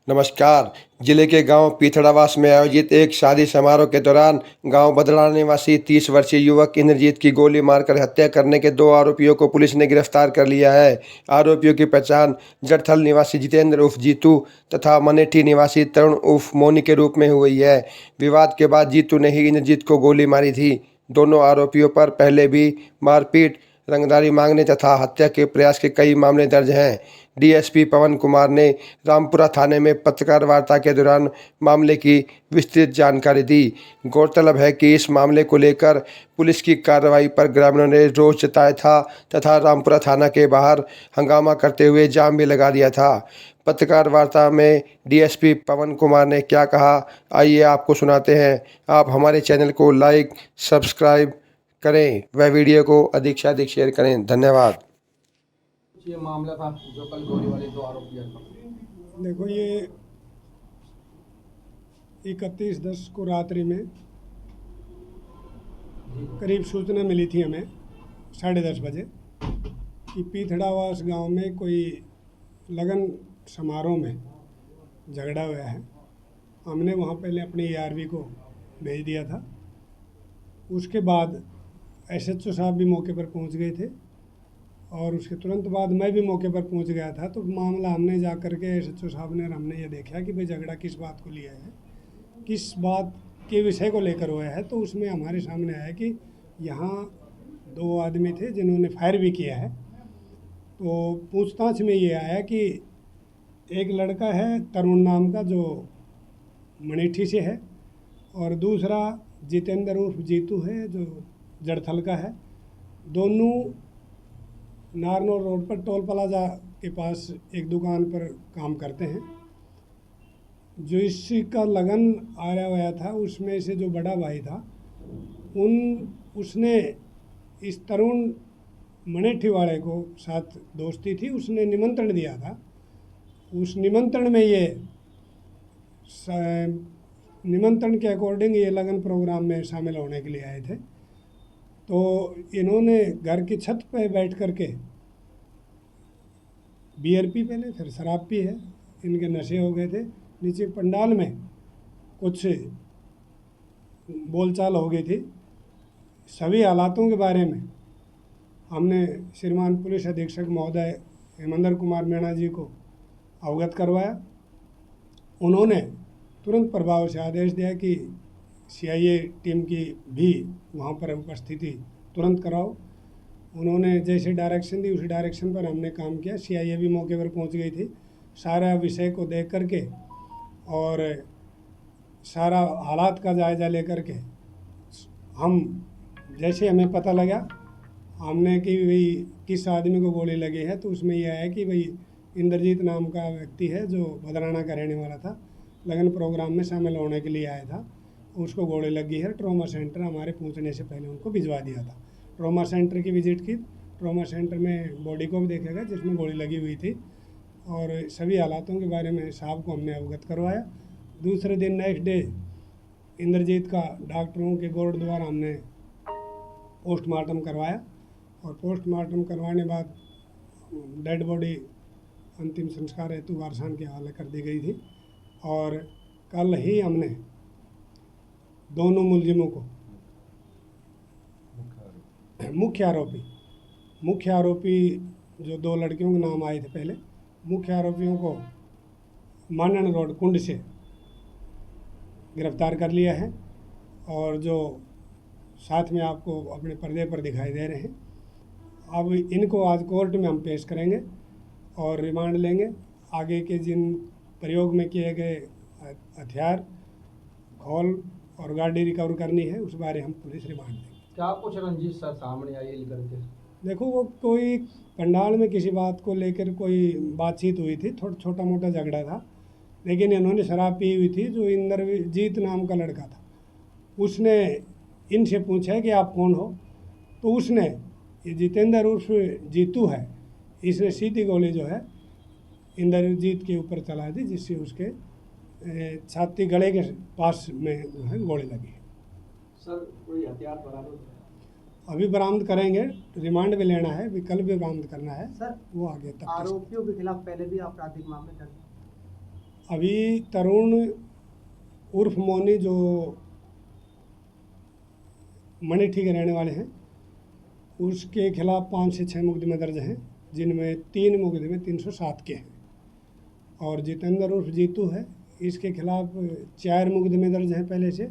नमस्कार। जिले के गांव पीथड़ावास में आयोजित एक शादी समारोह के दौरान गांव बदलाना निवासी 30 वर्षीय युवक इंद्रजीत की गोली मारकर हत्या करने के 2 आरोपियों को पुलिस ने गिरफ्तार कर लिया है। आरोपियों की पहचान जड़थल निवासी जितेंद्र उर्फ जीतू तथा मनेठी निवासी तरुण उर्फ मोनी के रूप में हुई है। विवाद के बाद जीतू ने ही इंद्रजीत को गोली मारी थी। दोनों आरोपियों पर पहले भी मारपीट, रंगदारी मांगने तथा हत्या के प्रयास के कई मामले दर्ज हैं। डीएसपी पवन कुमार ने रामपुरा थाने में पत्रकार वार्ता के दौरान मामले की विस्तृत जानकारी दी। गौरतलब है कि इस मामले को लेकर पुलिस की कार्रवाई पर ग्रामीणों ने रोष जताया था तथा रामपुरा थाना के बाहर हंगामा करते हुए जाम भी लगा दिया था। पत्रकार वार्ता में डीएसपी पवन कुमार ने क्या कहा, आइए आपको सुनाते हैं। आप हमारे चैनल को लाइक, सब्सक्राइब करें व वीडियो को अधिक से अधिक शेयर करें। धन्यवाद। ये मामला था जो कल गोली वाले 2 आरोपियों का। देखो, ये 31/10 को रात्रि में करीब सूचना मिली थी हमें 10:30 बजे कि पीथड़ावास गांव में कोई लगन समारोह में झगड़ा हुआ है। हमने वहां पहले अपनी ARV को भेज दिया था। उसके बाद SHO साहब भी मौके पर पहुंच गए थे और उसके तुरंत बाद मैं भी मौके पर पहुंच गया था। तो मामला हमने जा कर के SHO साहब ने हमने ये देखा कि भाई झगड़ा किस बात को लिया है, किस बात के विषय को लेकर हुआ है। तो उसमें हमारे सामने आया कि यहाँ 2 आदमी थे जिन्होंने फायर भी किया है। तो पूछताछ में ये आया कि एक लड़का है तरुण नाम का जो मनेठी से है और दूसरा जितेंद्र उर्फ जीतू है जो जड़थल का है। दोनों नारनौल रोड पर टोल प्लाजा के पास एक दुकान पर काम करते हैं। जो इसी का लगन आया हुआ था उसमें से जो बड़ा भाई था उसने इस तरुण मनेठी वाले को साथ दोस्ती थी, उसने निमंत्रण दिया था। उस निमंत्रण में निमंत्रण के अकॉर्डिंग ये लगन प्रोग्राम में शामिल होने के लिए आए थे। तो इन्होंने घर की छत पे बैठ कर के बियर पी, पहले फिर शराब पी है, इनके नशे हो गए थे। नीचे पंडाल में कुछ बोलचाल हो गई थी। सभी हालातों के बारे में हमने श्रीमान पुलिस अधीक्षक महोदय हेमंदर कुमार मीणा जी को अवगत करवाया। उन्होंने तुरंत प्रभाव से आदेश दिया कि CIA टीम की भी वहाँ पर उपस्थिति तुरंत कराओ। उन्होंने जैसे डायरेक्शन दी उसी डायरेक्शन पर हमने काम किया। CIA भी मौके पर पहुँच गई थी। सारा विषय को देख करके और सारा हालात का जायज़ा लेकर के हम जैसे हमें पता लगा हमने कि भाई किस आदमी को गोली लगी है, तो उसमें यह है कि भाई इंद्रजीत नाम का व्यक्ति है जो बदराना का रहने वाला था, लगन प्रोग्राम में शामिल होने के लिए आया था, उसको गोली लगी है। ट्रॉमा सेंटर हमारे पहुंचने से पहले उनको भिजवा दिया था। ट्रॉमा सेंटर की विजिट की। ट्रॉमा सेंटर में बॉडी को भी देखा गया जिसमें गोली लगी हुई थी और सभी हालातों के बारे में साहब को हमने अवगत करवाया। दूसरे दिन नेक्स्ट डे इंद्रजीत का डॉक्टरों के बोर्ड द्वारा हमने पोस्टमार्टम करवाया और पोस्टमार्टम करवाने बाद डेड बॉडी अंतिम संस्कार हेतु वारसान के हवाले कर दी गई थी। और कल ही हमने दोनों मुलजिमों को मुख्य आरोपी जो 2 लड़कियों के नाम आए थे पहले, मुख्य आरोपियों को मानन रोड कुंड से गिरफ्तार कर लिया है और जो साथ में आपको अपने पर्दे पर दिखाई दे रहे हैं। अब इनको आज कोर्ट में हम पेश करेंगे और रिमांड लेंगे। आगे के जिन प्रयोग में किए गए हथियार, खौल और गाड़ी रिकवर करनी है उस बारे हम पुलिस रिमांड देंगे। क्या कुछ रंजिश सर सामने आई लेकर के? देखो, वो कोई पंडाल में किसी बात को लेकर कोई बातचीत हुई थी, छोटा मोटा झगड़ा था, लेकिन इन्होंने शराब पी हुई थी। जो इंद्रजीत नाम का लड़का था उसने इनसे पूछा कि आप कौन हो, तो उसने, ये जितेंद्र उर्फ जीतू है, इसने सीधी गोली जो है इंद्रजीत के ऊपर चला दी जिससे उसके छाती गले के पास में जो है गोली लगी है। सर कोई हथियार बरामद? अभी बरामद करेंगे, रिमांड भी लेना है, विकल्प भी बरामद करना है सर, वो आगे तक। आरोपियों के खिलाफ पहले भी आपराधिक मामले दर्ज? अभी तरुण उर्फ मोनी जो मणिठी के रहने वाले हैं, उसके खिलाफ 5 से 6 मुकदमे दर्ज हैं, जिनमें 3 मुकदमे 307 के हैं। और जितेंद्र उर्फ जीतू है, इसके खिलाफ 4 मुकदमे दर्ज हैं पहले से,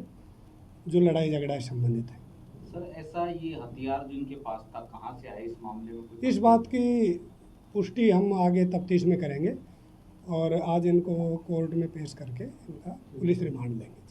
जो लड़ाई झगड़ा से संबंधित है। सर, ऐसा ये हथियार जो इनके पास था कहाँ से आया, इस मामले में कुछ इस बात की पुष्टि हम आगे तफ्तीश में करेंगे और आज इनको कोर्ट में पेश करके इनका पुलिस रिमांड लेंगे।